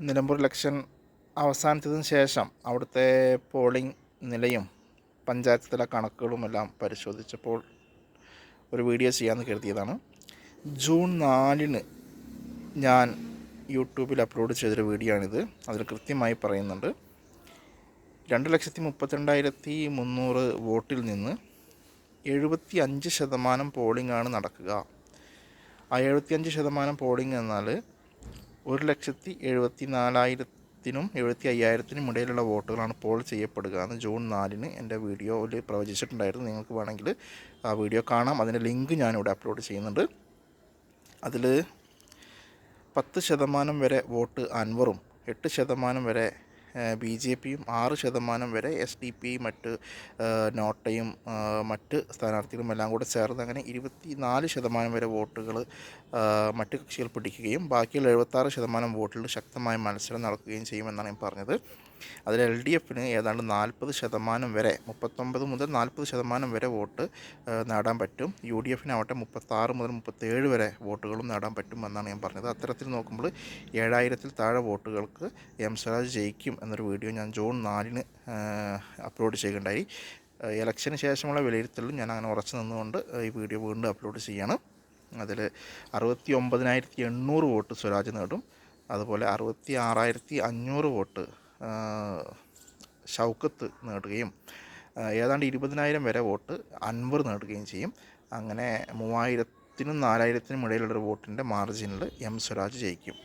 Nilambur election അവസാനിച്ചതിന് ശേഷം അവിടുത്തെ polling നിലയും പഞ്ചായത്ത് തല കണക്കുകളുമെല്ലാം പരിശോധിച്ചപ്പോൾ ഒരു വീഡിയോ ചെയ്യാമെന്ന് കരുതിയതാണ്. ജൂൺ 4 ഞാൻ യൂട്യൂബിൽ അപ്ലോഡ് ചെയ്തൊരു വീഡിയോ ആണിത്. അതിൽ കൃത്യമായി പറയുന്നുണ്ട്, 2,32,300 വോട്ടിൽ നിന്ന് 75% പോളിംഗ് ആണ് നടക്കുക. ആ 75% പോളിംഗ് എന്നാൽ 1,74,000-നും 75,000-നും ഇടയിലുള്ള വോട്ടുകളാണ് പോൾ ചെയ്യപ്പെടുക എന്ന് ജൂൺ 4 എൻ്റെ വീഡിയോയിൽ പ്രവചിച്ചിട്ടുണ്ടായിരുന്നു. നിങ്ങൾക്ക് വേണമെങ്കിൽ ആ വീഡിയോ കാണാം. അതിൻ്റെ ലിങ്ക് ഞാനിവിടെ അപ്ലോഡ് ചെയ്യുന്നുണ്ട്. അതിൽ 10% വരെ വോട്ട് അൻവറും 8% വരെ BJPയും 6% വരെ SDP മറ്റ് നോട്ടയും മറ്റ് സ്ഥാനാർത്ഥികളും എല്ലാം കൂടെ ചേർന്ന് അങ്ങനെ 24% വരെ വോട്ടുകൾ മറ്റ് കക്ഷികൾ പിടിക്കുകയും ബാക്കിയുള്ള 76% വോട്ടിൽ ശക്തമായ മത്സരം നടക്കുകയും ചെയ്യുമെന്നാണ് ഞാൻ പറഞ്ഞത്. അതിൽ LDFന് ഏതാണ്ട് 40% വരെ 39 മുതൽ 40% വരെ വോട്ട് നേടാൻ പറ്റും. UDFനാവട്ടെ 36 മുതൽ 37 വരെ വോട്ടുകളും നേടാൻ പറ്റുമെന്നാണ് ഞാൻ പറഞ്ഞത്. അത്തരത്തിൽ നോക്കുമ്പോൾ 7,000-ൽ താഴെ വോട്ടുകൾക്ക് എം സ്വരാജ് ജയിക്കും എന്നൊരു വീഡിയോ ഞാൻ ജൂൺ 4 അപ്ലോഡ് ചെയ്യുകയുണ്ടായി. ഇലക്ഷന് ശേഷമുള്ള വിലയിരുത്തലും ഞാൻ അങ്ങനെ ഉറച്ചു നിന്നുകൊണ്ട് ഈ വീഡിയോ വീണ്ടും അപ്ലോഡ് ചെയ്യാണ്. അതിൽ 69,800 വോട്ട് സ്വരാജ് നേടും. അതുപോലെ 66,500 വോട്ട് ഷൗക്കത്ത് നേടുകയും ഏതാണ്ട് 20,000 വരെ വോട്ട് അൻവർ നേടുകയും ചെയ്യും. അങ്ങനെ 3,000-നും 4,000-നും ഇടയിലുള്ളൊരു വോട്ടിൻ്റെ മാർജിനിൽ എം സ്വരാജ് ജയിക്കും.